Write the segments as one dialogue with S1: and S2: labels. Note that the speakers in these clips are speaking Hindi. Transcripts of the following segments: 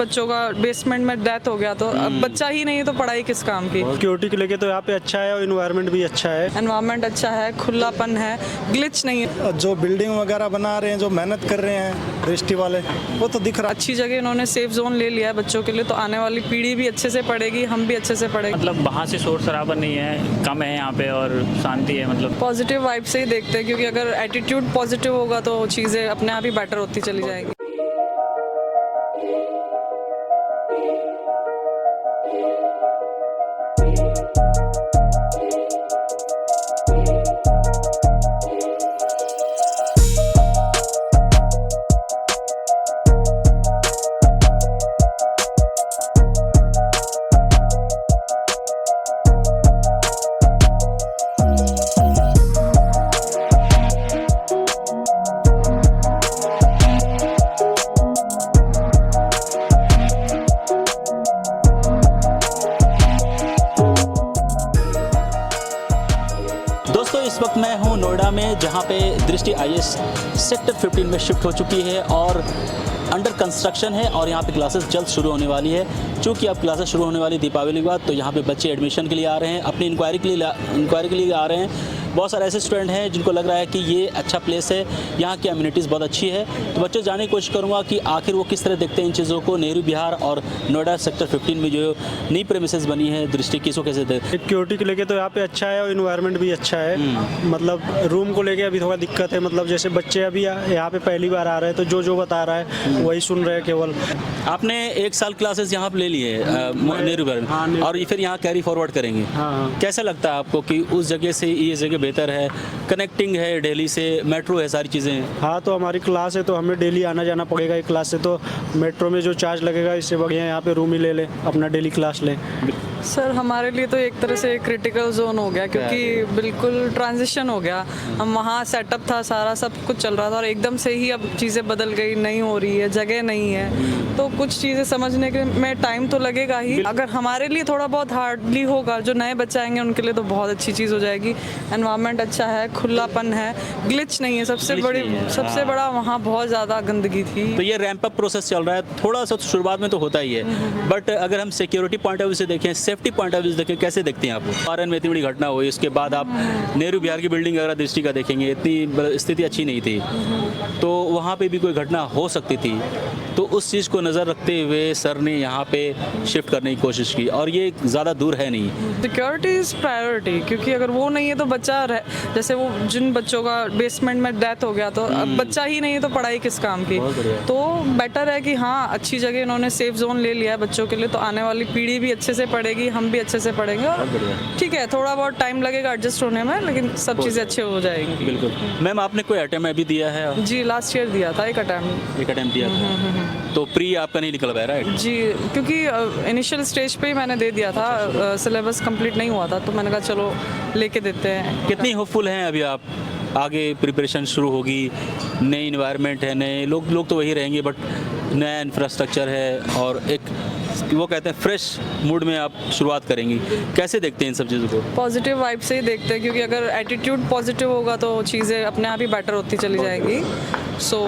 S1: बच्चों का बेसमेंट में डेथ हो गया तो अब बच्चा ही नहीं है तो पढ़ाई किस काम की।
S2: सिक्योरिटी के लेके तो यहाँ पे अच्छा है और इन्वायरमेंट भी अच्छा है।
S1: एनवायरनमेंट अच्छा है, खुलापन है, ग्लिच नहीं है।
S3: जो बिल्डिंग वगैरह बना रहे हैं, जो मेहनत कर रहे हैं दृष्टि वाले, वो तो दिख रहा है।
S1: अच्छी जगह इन्होंने सेफ जोन ले लिया है बच्चों के लिए, तो आने वाली पीढ़ी भी अच्छे से पढ़ेगी, हम भी अच्छे से पढ़ेंगे।
S4: मतलब वहाँ से शोर शराबा नहीं है, कम है यहाँ पे और शांति है। मतलब
S1: पॉजिटिव वाइब से ही देखते हैं, क्योंकि अगर एटीट्यूड पॉजिटिव होगा तो चीज़ें अपने आप ही बेटर होती चली जाएंगी।
S5: इस वक्त मैं हूं नोएडा में, जहां पे दृष्टि आईएएस सेक्टर 15 में शिफ्ट हो चुकी है और अंडर कंस्ट्रक्शन है और यहाँ पे क्लासेस जल्द शुरू होने वाली है। चूँकि अब क्लासेस शुरू होने वाली दीपावली के बाद, तो यहाँ पे बच्चे एडमिशन के लिए आ रहे हैं, अपनी इंक्वायरी के लिए आ रहे हैं। बहुत सारे ऐसे स्टूडेंट हैं जिनको लग रहा है कि ये अच्छा प्लेस है, यहाँ की अम्यूनिटीज़ बहुत अच्छी है। तो बच्चों जानने की कोशिश करूँगा कि आखिर वो किस तरह देखते हैं इन चीज़ों को। नेहरू विहार और नोएडा सेक्टर 15 में जो नई प्रेमिसेस बनी है दृष्टि की, इसको कैसे देखते हैं।
S2: सिक्योरिटी के लेके तो यहाँ पे अच्छा है और इन्वायरमेंट भी अच्छा है। मतलब रूम को लेके अभी थोड़ा दिक्कत है, मतलब जैसे बच्चे अभी यहाँ पे पहली बार आ रहे हैं तो जो बता रहा है वही सुन रहे हैं केवल।
S5: आपने 1 साल क्लासेस यहाँ पे ले ली है नेहरू विहार में, और ये फिर यहाँ कैरी फॉरवर्ड करेंगे। कैसा लगता है आपको कि उस जगह से ये जगह बेहतर है, कनेक्टिंग है दिल्ली से, मेट्रो है, सारी चीज़ें?
S2: हाँ, तो हमारी क्लास है तो हमें डेली आना जाना पड़ेगा। एक क्लास से तो मेट्रो में जो चार्ज लगेगा इससे बढ़िया यहाँ पे रूम ही ले ले, अपना डेली क्लास ले।
S1: सर हमारे लिए तो एक तरह से क्रिटिकल जोन हो गया, क्योंकि बिल्कुल ट्रांजिशन हो गया। हम वहाँ सेटअप था, सारा सब कुछ चल रहा था और एकदम से ही अब चीज़ें बदल गई, नहीं हो रही है, जगह नहीं है, तो कुछ चीज़ें समझने के में टाइम तो लगेगा ही। अगर हमारे लिए थोड़ा बहुत हार्डली होगा, जो नए बच्चे आएंगे उनके लिए तो बहुत अच्छी चीज़ हो जाएगी। एनवायरनमेंट अच्छा है, खुलापन है, ग्लिच नहीं है। सबसे बड़ा वहाँ बहुत ज़्यादा गंदगी थी।
S5: तो ये रैंप अप प्रोसेस चल रहा है, थोड़ा सा शुरुआत में तो होता ही है, बट अगर हम सिक्योरिटी पॉइंट ऑफ व्यू से देखें, सेफ्टी पॉइंट ऑफ व्यू से देखें, कैसे देखते हैं आप? आरएन में इतनी बड़ी घटना हुई, उसके बाद आप नेहरू विहार की बिल्डिंग अगर दृष्टि का देखेंगे, इतनी स्थिति अच्छी नहीं थी, तो वहाँ पे भी कोई घटना हो सकती थी। तो उस चीज़ को नज़र रखते हुए सर ने यहाँ पे शिफ्ट करने की कोशिश की, और ये ज़्यादा दूर है नहीं।
S1: सिक्योरिटी इज़ प्रायोरिटी, क्योंकि अगर वो नहीं है तो बच्चा जैसे वो जिन बच्चों का बेसमेंट में डेथ हो गया तो अब बच्चा ही नहीं है तो पढ़ाई किस काम की। तो बेटर है कि हाँ, अच्छी जगह इन्होंने सेफ जोन ले लिया है बच्चों के लिए, तो आने वाली पीढ़ी भी अच्छे से पढ़ेगी, हम भी अच्छे से पढ़ेंगे। ठीक है, थोड़ा बहुत टाइम लगेगा एडजस्ट होने में, लेकिन सब चीज़ें अच्छे हो जाएंगी।
S5: बिल्कुल। मैम, आपने कोई अटेम्प्ट अभी दिया है?
S1: जी, लास्ट ईयर दिया था एक अटेम्प्ट
S5: दिया था। तो प्री आपका नहीं निकल पाया, राइट?
S1: जी, क्योंकि इनिशियल स्टेज पे ही मैंने दे दिया था, सिलेबस कंप्लीट नहीं हुआ था, तो मैंने कहा चलो लेके देते हैं।
S5: कितनी होपफुल हैं अभी आप? आगे प्रिपरेशन शुरू होगी, नई इन्वायरमेंट है, नए लोग तो वही रहेंगे, बट नया इंफ्रास्ट्रक्चर है और एक वो कहते हैं फ्रेश मूड में आप शुरुआत करेंगी। कैसे देखते हैं इन सब चीज़ों को?
S1: पॉजिटिव वाइब से ही देखते हैं, क्योंकि अगर एटीट्यूड पॉजिटिव होगा तो चीज़ें अपने आप ही बेटर होती चली जाएंगी। So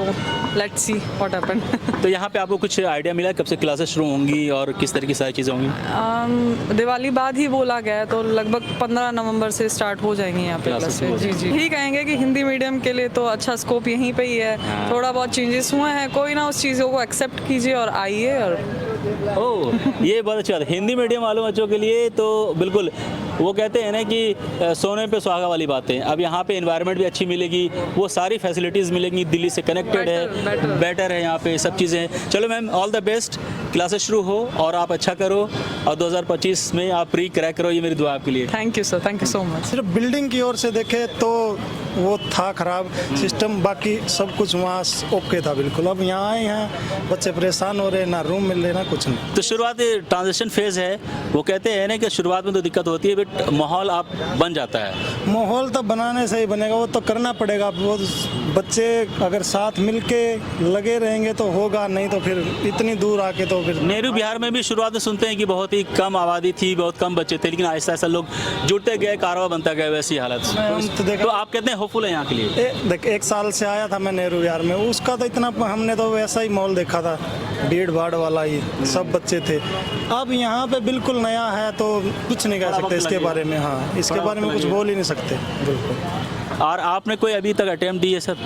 S1: let's see what happen.
S5: तो यहाँ पे आपको कुछ आइडिया मिला कब से क्लासेस शुरू होंगी और किस तरह की सारी चीज़ें होंगी?
S1: दिवाली बाद ही बोला गया है, तो लगभग 15 नवंबर से स्टार्ट हो जाएंगी यहाँ पे क्लासेस। जी, यही कहेंगे कि हिंदी मीडियम के लिए तो अच्छा स्कोप यहीं पे ही है। थोड़ा बहुत चेंजेस हुए हैं, कोई ना उस चीज़ों को एक्सेप्ट कीजिए और आइए। और
S5: ये बहुत अच्छी बात है हिंदी मीडियम वालों बच्चों के लिए। तो बिल्कुल वो कहते हैं ना कि सोने पे सुहागा वाली बातें। अब यहाँ पे एनवायरनमेंट भी अच्छी मिलेगी, वो सारी फैसिलिटीज़ मिलेंगी, दिल्ली से कनेक्टेड है, बेटर है यहाँ पे सब चीज़ें हैं। चलो ma'am, all the best, classes शुरू हो और आप अच्छा करो और 2025 में आप प्री क्रैक करो, ये मेरी दुआ आपके लिए।
S1: Thank you sir, thank you so much.
S3: सिर्फ बिल्डिंग की ओर से देखे तो वो था खराब सिस्टम, बाकी सब कुछ वहाँ ओके था बिल्कुल। अब यहाँ आए हैं, बच्चे परेशान हो रहे, ना रूम मिल रहे ना कुछ नहीं।
S5: तो शुरुआत ट्रांजिशन फेज़ है, वो कहते हैं ना कि शुरुआत में तो दिक्कत होती है, बट माहौल आप बन जाता है।
S3: माहौल तो बनाने से ही बनेगा, वो तो करना पड़ेगा। वो बच्चे अगर साथ मिलके लगे रहेंगे तो होगा, नहीं तो फिर इतनी दूर आके तो फिर।
S5: नेहरू विहार में भी शुरुआत में सुनते हैं कि बहुत ही कम आबादी थी, बहुत कम बच्चे थे, लेकिन आहिस्ता आहिस्ता लोग जुड़ते गए, कारवा बनता गया, वैसी हालत। तो आप कहते हैं होपफुल है यहाँ के लिए?
S3: देख, 1 साल से आया था मैं नेहरू विहार में, उसका तो इतना हमने तो वैसा ही माहौल देखा था, भीड़ भाड़ वाला ही, सब बच्चे थे। अब यहाँ पे बिल्कुल नया है तो कुछ नहीं कह
S5: थोड़ा
S3: सकते
S5: वक्त
S3: इसके
S5: लगेगा।
S3: बारे में। हाँ, इसके
S5: थोड़ा
S3: बारे में
S5: वक्त
S3: कुछ
S5: लगेगा।
S3: बोल ही नहीं सकते बिल्कुल।
S5: और आपने कोई अभी तक अटेम्प्ट दी है सर?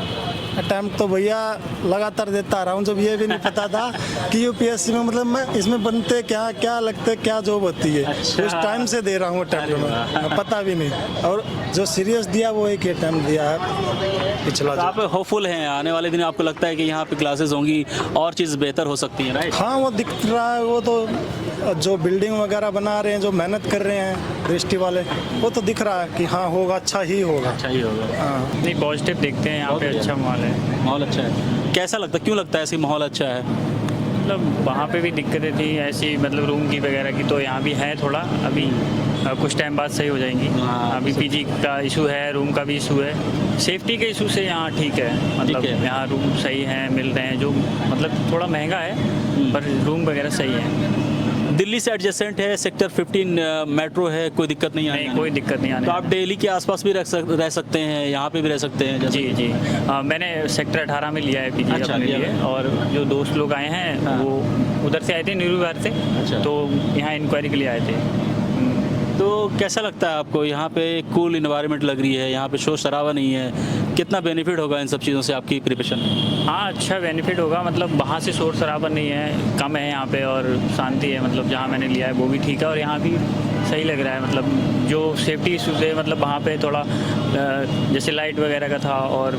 S3: अटैम्प्ट तो भैया लगातार देता रहा हूँ, जब ये भी नहीं पता था कि यूपीएससी में मतलब मैं इसमें बनते क्या क्या लगते क्या जॉब होती है।
S5: अच्छा।
S3: उस टाइम से दे रहा हूँ अटैम्प्ट में, पता भी नहीं। और जो सीरियस दिया वो एक अटैम्प्ट दिया है पिछला
S5: तो
S3: जो।
S5: आप होपफुल हैं आने वाले दिन आपको लगता है कि यहाँ पे क्लासेस होंगी और चीज़ बेहतर हो सकती है, राइट?
S3: हाँ, वो दिख रहा है, वो तो जो बिल्डिंग वगैरह बना रहे हैं, जो मेहनत कर रहे हैं दृष्टि वाले, वो तो दिख रहा है कि हाँ होगा, अच्छा ही होगा।
S5: अच्छा ही होगा।
S3: हाँ,
S4: नहीं, पॉजिटिव देखते हैं यहाँ
S5: बहुत
S4: पे,
S5: बढ़िया।
S4: अच्छा माहौल है।
S5: माहौल अच्छा है, कैसा लगता है, क्यों लगता है ऐसे माहौल अच्छा है?
S4: मतलब वहाँ पे भी दिक्कतें थी ऐसी, मतलब रूम की वगैरह की, तो यहाँ भी है थोड़ा, अभी कुछ टाइम बाद सही हो जाएंगी।
S5: हाँ,
S4: अभी पीजी का इशू है, रूम का भी इशू है, सेफ्टी के इशू से यहाँ ठीक है, मतलब
S5: है।
S4: यहाँ रूम सही है, मिल रहे हैं, जो मतलब थोड़ा महंगा है पर रूम वगैरह सही है।
S5: दिल्ली से एडजेसेंट है, सेक्टर 15 मेट्रो है, कोई दिक्कत नहीं आने
S4: नहीं,
S5: वाली?
S4: कोई दिक्कत नहीं आने
S5: तो आप
S4: वाली।
S5: दिल्ली के आसपास भी रह सकते हैं, यहाँ पे भी रह सकते हैं जैसे?
S4: जी जी, मैंने सेक्टर 18 में लिया है पीजी
S5: अच्छा,
S4: अपने
S5: लिया
S4: लिए,
S5: है।
S4: और जो दोस्त लोग आए हैं
S5: हाँ।
S4: वो उधर से आए थे, नेहरू विहार से,
S5: अच्छा।
S4: तो यहाँ इंक्वायरी के लिए आए थे।
S5: तो कैसा लगता है आपको यहाँ पे? कूल इन्वायरमेंट लग रही है, यहाँ पे शोर शराबा नहीं है, कितना बेनिफिट होगा इन सब चीज़ों से आपकी प्रिपरेशन में?
S4: हाँ, अच्छा बेनिफिट होगा, मतलब वहाँ से शोर शराबा नहीं है, कम है यहाँ पे, और शांति है, मतलब जहाँ मैंने लिया है वो भी ठीक है, और यहाँ भी सही लग रहा है। मतलब जो सेफ्टी इशूज़ है, मतलब वहाँ पे थोड़ा जैसे लाइट वगैरह का था, और